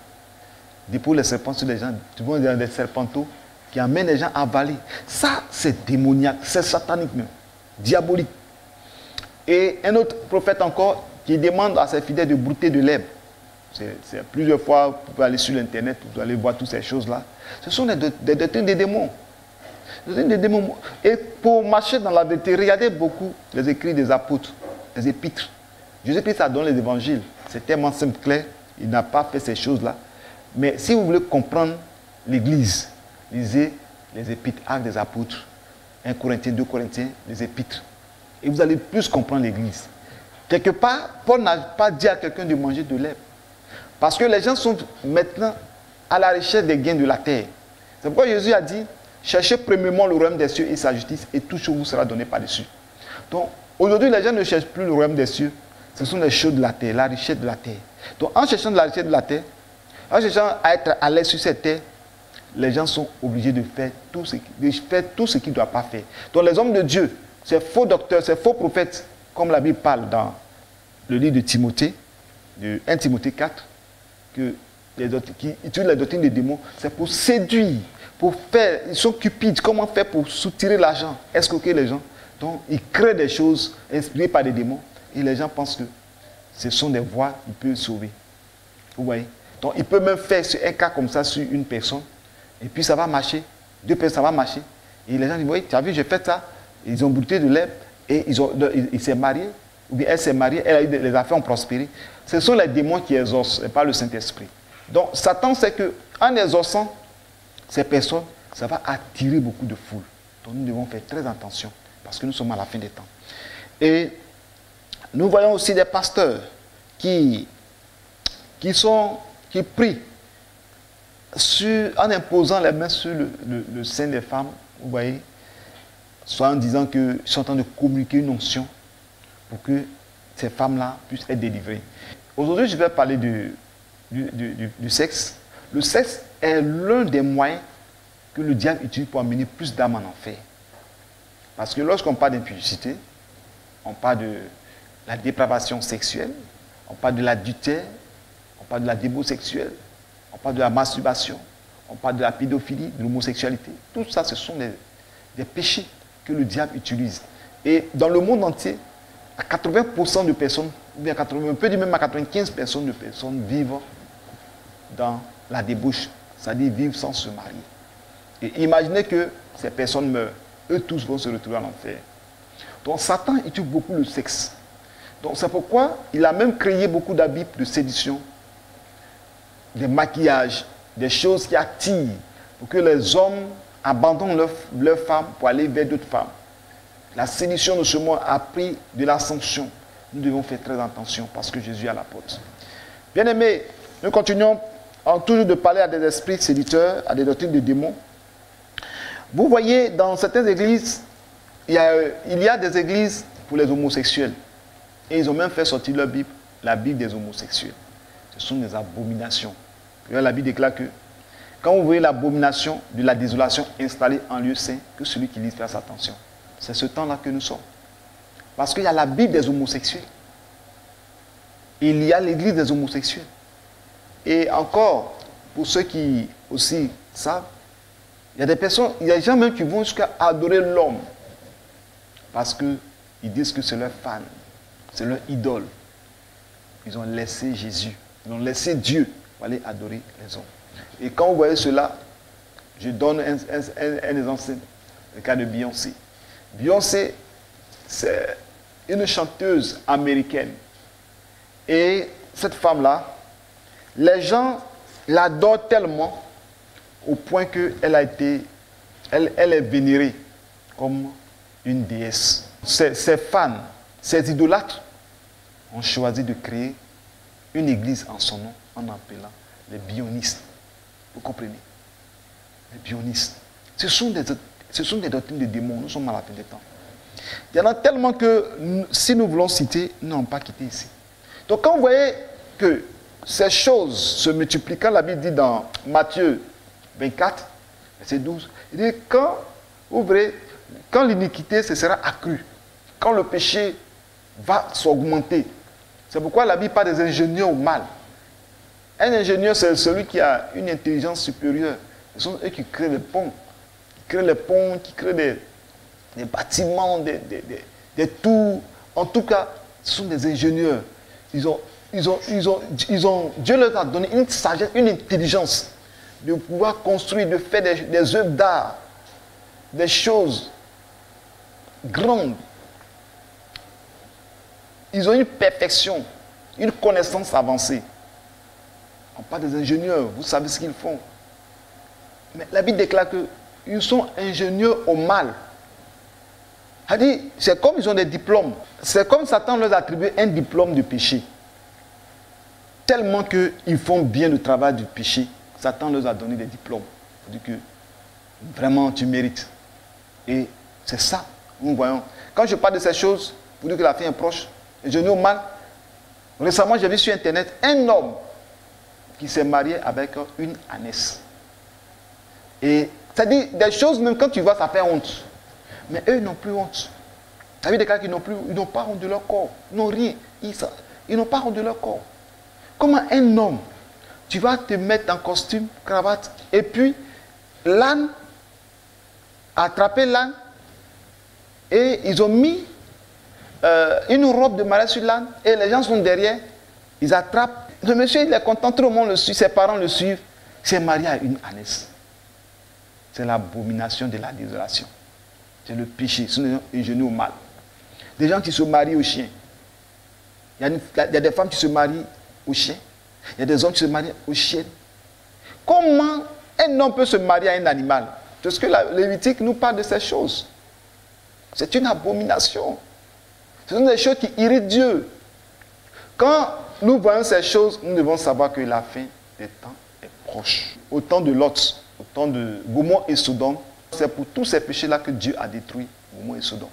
Dépose les serpents sur les gens, tu vois des serpenteaux qui amènent les gens à avaler. Ça, c'est démoniaque, c'est satanique même, diabolique. Et un autre prophète encore qui demande à ses fidèles de brouter de l'herbe. C'est plusieurs fois, vous pouvez aller sur l'internet, vous allez voir toutes ces choses-là. Ce sont des doctrines des démons. Des démons. Et pour marcher dans la vérité, regardez beaucoup les écrits des apôtres, les épîtres. Jésus-Christ a donné les évangiles. C'est tellement simple, clair. Il n'a pas fait ces choses-là. Mais si vous voulez comprendre l'Église, lisez les épîtres, Actes des apôtres, 1 Corinthiens, 2 Corinthiens, les épîtres. Et vous allez plus comprendre l'Église. Quelque part, Paul n'a pas dit à quelqu'un de manger de l'herbe. Parce que les gens sont maintenant à la recherche des gains de la terre. C'est pourquoi Jésus a dit, cherchez premièrement le royaume des cieux et sa justice, et tout chose vous sera donné par-dessus. Donc, aujourd'hui, les gens ne cherchent plus le royaume des cieux. Ce sont les choses de la terre, la richesse de la terre. Donc, en cherchant de la richesse de la terre, en cherchant à être à l'aise sur cette terre, les gens sont obligés de faire tout ce qu'ils ne doivent pas faire. Donc, les hommes de Dieu, ces faux docteurs, ces faux prophètes, comme la Bible parle dans le livre de Timothée, de 1 Timothée 4, qui utilisent la doctrine des démons, c'est pour séduire, pour faire, ils sont cupides, comment faire pour soutirer l'argent, escroquer les gens. Donc, ils créent des choses inspirées par des démons, et les gens pensent que ce sont des voies qui peuvent sauver. Vous voyez? Donc, ils peuvent même faire un cas comme ça sur une personne, et puis ça va marcher, 2 personnes, ça va marcher. Et les gens disent, oui, tu as vu, j'ai fait ça. Ils ont brouté de l'herbe, et il s'est marié, ou bien elle s'est mariée, elle a eu les affaires ont prospéré. Ce sont les démons qui exaucent, et pas le Saint-Esprit. Donc, Satan sait qu'en exaucant ces personnes, ça va attirer beaucoup de foule. Donc, nous devons faire très attention, parce que nous sommes à la fin des temps. Et nous voyons aussi des pasteurs qui prient en imposant les mains sur le sein des femmes, vous voyez, soit en disant qu'ils sont en train de communiquer une onction pour que ces femmes-là puissent être délivrées. Aujourd'hui, je vais parler du sexe. Le sexe est l'un des moyens que le diable utilise pour amener plus d'âmes en enfer. Parce que lorsqu'on parle d'impudicité, on parle de la dépravation sexuelle, on parle de l'adultère, on parle de la débauche sexuelle, on parle de la masturbation, on parle de la pédophilie, de l'homosexualité. Tout ça, ce sont des péchés que le diable utilise. Et dans le monde entier, à 80% de personnes, ou bien 80, on peut dire même à 95% de personnes vivent dans la débauche, c'est-à-dire vivent sans se marier. Et imaginez que ces personnes meurent, eux tous vont se retrouver en enfer. Donc Satan utilise beaucoup le sexe. Donc c'est pourquoi il a même créé beaucoup d'habits de séduction, des maquillages, des choses qui attirent, pour que les hommes abandonnent leurs femmes pour aller vers d'autres femmes. La séduction de ce monde a pris de l'ascension. Nous devons faire très attention parce que Jésus est à la porte. Bien aimés, nous continuons toujours de parler à des esprits séducteurs, à des doctrines de démons. Vous voyez, dans certaines églises, il y a des églises pour les homosexuels. Et ils ont même fait sortir leur Bible, la Bible des homosexuels. Ce sont des abominations. La Bible déclare que quand vous voyez l'abomination de la désolation installée en lieu saint, que celui qui lit fasse attention. C'est ce temps-là que nous sommes. Parce qu'il y a la Bible des homosexuels. Il y a l'église des homosexuels. Et encore, pour ceux qui aussi savent, il y a des personnes, il y a des gens même qui vont jusqu'à adorer l'homme. Parce qu'ils disent que c'est leur fan, c'est leur idole. Ils ont laissé Jésus, ils ont laissé Dieu pour aller adorer les hommes. Et quand vous voyez cela, je donne un exemple simple, le cas de Beyoncé. Beyoncé, c'est une chanteuse américaine. Et cette femme-là, les gens l'adorent tellement au point qu'elle elle est vénérée comme une déesse. Ses fans, ses idolâtres ont choisi de créer une église en son nom en appelant les bionistes. Vous comprenez? Les bionistes. Ce sont des doctrines de démons. Nous sommes à la fin des temps. Il y en a tellement que si nous voulons citer, nous n'allons pas quitter ici. Donc quand vous voyez que ces choses se multiplient, quand la Bible dit dans Matthieu 24, verset 12, il dit quand l'iniquité se sera accrue, quand le péché va s'augmenter, c'est pourquoi la Bible parle des ingénieurs au mal. Un ingénieur, c'est celui qui a une intelligence supérieure. Ce sont eux qui créent les ponts. Qui créent des bâtiments, des tours. En tout cas, ce sont des ingénieurs. Dieu leur a donné une sagesse, une intelligence de pouvoir construire, de faire des œuvres d'art, des choses grandes. Ils ont une perfection, une connaissance avancée. On parle des ingénieurs, vous savez ce qu'ils font. Mais la Bible déclare qu'ils sont ingénieurs au mal. C'est comme ils ont des diplômes. C'est comme Satan leur attribue un diplôme de péché. Tellement qu'ils font bien le travail du péché, Satan leur a donné des diplômes. Il dit que vraiment tu mérites. Et c'est ça, nous voyons. Quand je parle de ces choses, vous dites que la fin est proche, ingénieux au mal. Récemment, j'ai vu sur Internet un homme qui s'est marié avec une ânesse. Et c'est-à-dire des choses, même quand tu vois, ça fait honte. Mais eux, ils n'ont plus honte. Ça veut dire qu'ils n'ont pas honte de leur corps. Ils n'ont rien. Ils n'ont pas honte de leur corps. Comment un homme, tu vas te mettre en costume, cravate, et puis l'âne, attraper l'âne, et ils ont mis une robe de mariage sur l'âne, et les gens sont derrière, ils attrapent. Le monsieur, il est content, tout le monde le suit, ses parents le suivent. Il s'est marié à une ânesse. C'est l'abomination de la désolation. C'est le péché, c'est un genou au mal. Des gens qui se marient aux chiens. Il y a des femmes qui se marient aux chiens. Il y a des hommes qui se marient aux chiennes. Comment un homme peut se marier à un animal? Parce que la Lévitique nous parle de ces choses. C'est une abomination. Ce sont des choses qui irritent Dieu. Quand nous voyons ces choses, nous devons savoir que la fin des temps est proche. Au temps de Lot, au temps de Gomorrhe et Sodome, c'est pour tous ces péchés-là que Dieu a détruit Gomorrhe et Sodome.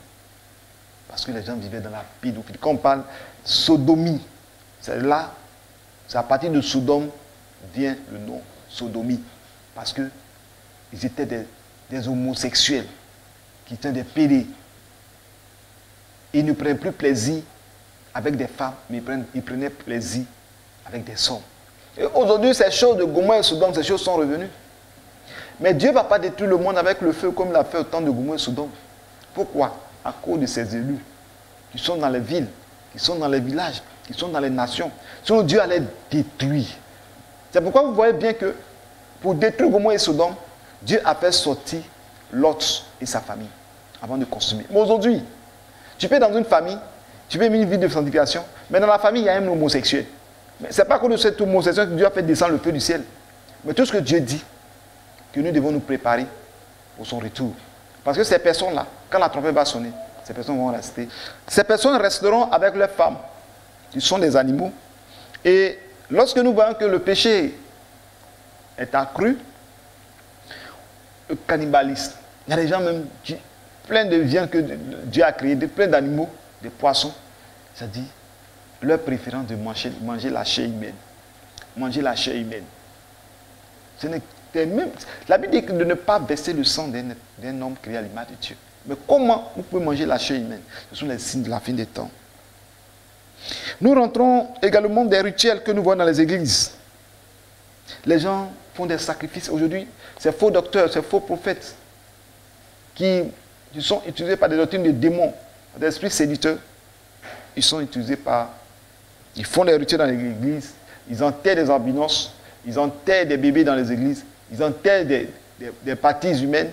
Parce que les gens vivaient dans la pédophilie. Quand on parle sodomie, c'est là, c'est à partir de Sodome vient le nom sodomie. Parce qu'ils étaient des homosexuels, qui étaient des pédés. Ils ne prenaient plus plaisir avec des femmes, mais ils prenaient plaisir avec des hommes. Et aujourd'hui, ces choses de Gomorrhe et Sodome, ces choses sont revenues. Mais Dieu ne va pas détruire le monde avec le feu comme il l'a fait au temps de Gomorrhe et Sodome. Pourquoi? À cause de ces élus qui sont dans les villes, qui sont dans les villages, qui sont dans les nations. Sinon Dieu allait détruire. C'est pourquoi vous voyez bien que pour détruire Gomorrhe et Sodome, Dieu a fait sortir Lot et sa famille avant de consommer. Mais aujourd'hui, tu peux être dans une famille, tu peux vivre une vie de sanctification, mais dans la famille, il y a un homosexuel. Mais ce n'est pas à cause de cet homosexuel que Dieu a fait descendre le feu du ciel. Mais tout ce que Dieu dit, que nous devons nous préparer pour son retour. Parce que ces personnes-là, quand la trompette va sonner, ces personnes vont rester. Ces personnes resteront avec leurs femmes, qui sont des animaux. Et lorsque nous voyons que le péché est accru, le cannibalisme, il y a des gens même plein de viande que Dieu a créé, plein d'animaux, des poissons, c'est-à-dire leur préférence de manger la chair humaine. Manger la chair humaine. Ce n'est même, la Bible dit de ne pas verser le sang d'un homme créé à l'image de Dieu. Mais comment vous pouvez manger la chair humaine? Ce sont les signes de la fin des temps. Nous rentrons également des rituels que nous voyons dans les églises. Les gens font des sacrifices. Aujourd'hui, ces faux docteurs, ces faux prophètes qui sont utilisés par des doctrines de démons, des esprits séducteurs, ils sont utilisés ils font des rituels dans les églises, ils enterrent des albinos, ils enterrent des bébés dans les églises, ils enterrent des parties humaines,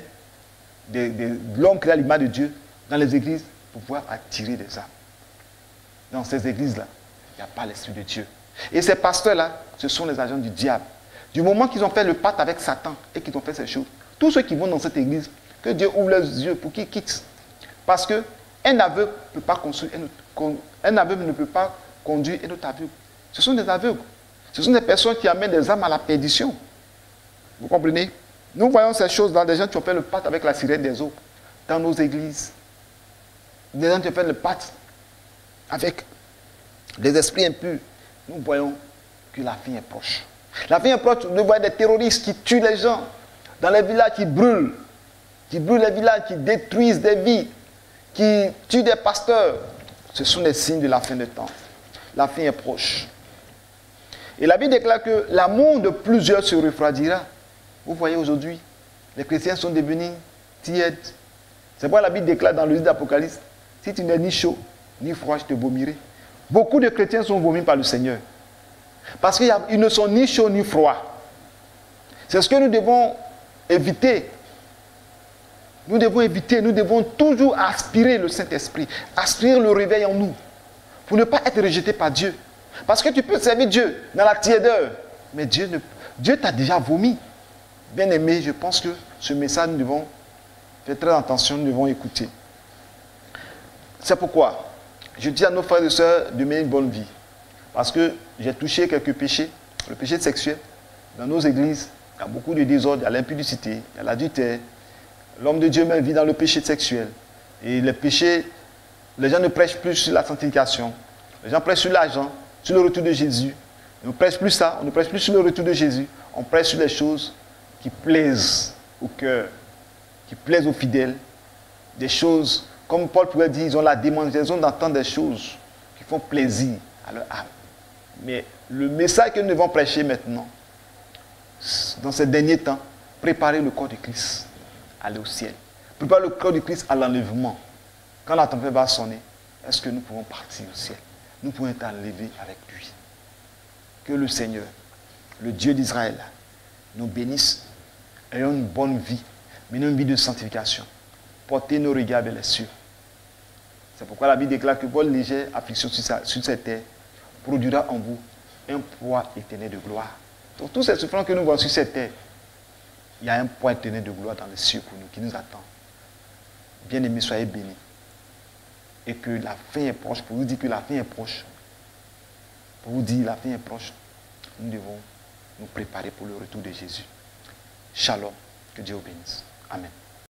de l'homme créé à l'image de Dieu dans les églises pour pouvoir attirer des âmes. Dans ces églises-là, il n'y a pas l'Esprit de Dieu. Et ces pasteurs-là, ce sont les agents du diable. Du moment qu'ils ont fait le pacte avec Satan et qu'ils ont fait ces choses, tous ceux qui vont dans cette église, que Dieu ouvre leurs yeux pour qu'ils quittent. Parce qu'un aveugle ne peut pas construire, un aveugle ne peut pas conduire un autre aveugle. Ce sont des aveugles. Ce sont des personnes qui amènent des âmes à la perdition. Vous comprenez? Nous voyons ces choses-là, des gens qui ont fait le pacte avec la sirène des eaux dans nos églises. Des gens qui ont fait le pacte avec des esprits impurs. Nous voyons que la fin est proche. La fin est proche, nous voyons des terroristes qui tuent les gens dans les villages, qui brûlent les villages, qui détruisent des vies, qui tuent des pasteurs. Ce sont des signes de la fin des temps. La fin est proche. Et la Bible déclare que l'amour de plusieurs se refroidira. Vous voyez aujourd'hui, les chrétiens sont devenus tièdes. C'est pourquoi la Bible déclare dans le livre d'Apocalypse, si tu n'es ni chaud, ni froid, je te vomirai. Beaucoup de chrétiens sont vomis par le Seigneur. Parce qu'ils ne sont ni chauds ni froids. C'est ce que nous devons éviter. Nous devons éviter, nous devons toujours aspirer le Saint-Esprit, aspirer le réveil en nous, pour ne pas être rejeté par Dieu. Parce que tu peux servir Dieu dans la tiédeur, mais Dieu t'a déjà vomi. Bien aimé, je pense que ce message, nous devons faire très attention, nous devons écouter. C'est pourquoi je dis à nos frères et sœurs de mener une bonne vie. Parce que j'ai touché quelques péchés, le péché sexuel. Dans nos églises, il y a beaucoup de désordre, il y a l'impudicité, il y a l'adultère. L'homme de Dieu même vit dans le péché sexuel. Et les péchés, les gens ne prêchent plus sur la sanctification. Les gens prêchent sur l'argent, sur le retour de Jésus. On ne prêche plus ça, on ne prêche plus sur le retour de Jésus. On prêche sur les choses qui plaisent au cœur, qui plaisent aux fidèles. Des choses, comme Paul pourrait dire, ils ont la démangeaison d'entendre des choses qui font plaisir à leur âme. Mais le message que nous devons prêcher maintenant, dans ces derniers temps, préparer le corps de Christ, aller au ciel. Préparer le corps de Christ à l'enlèvement. Quand la tempête va sonner, est-ce que nous pouvons partir au ciel? Nous pouvons être enlevés avec lui. Que le Seigneur, le Dieu d'Israël, nous bénisse, ayons une bonne vie, menons une vie de sanctification. Portez nos regards vers les cieux. C'est pourquoi la Bible déclare que votre légère affliction sur cette terre produira en vous un poids éternel de gloire. Donc, tous ces souffrances que nous voyons sur cette terre, il y a un poids éternel de gloire dans les cieux pour nous, qui nous attend. Bien-aimés, soyez bénis. Et que la fin est proche, pour vous dire que la fin est proche. Pour vous dire la fin est proche, nous devons nous préparer pour le retour de Jésus. Shalom, que Dieu vous bénisse. Amen.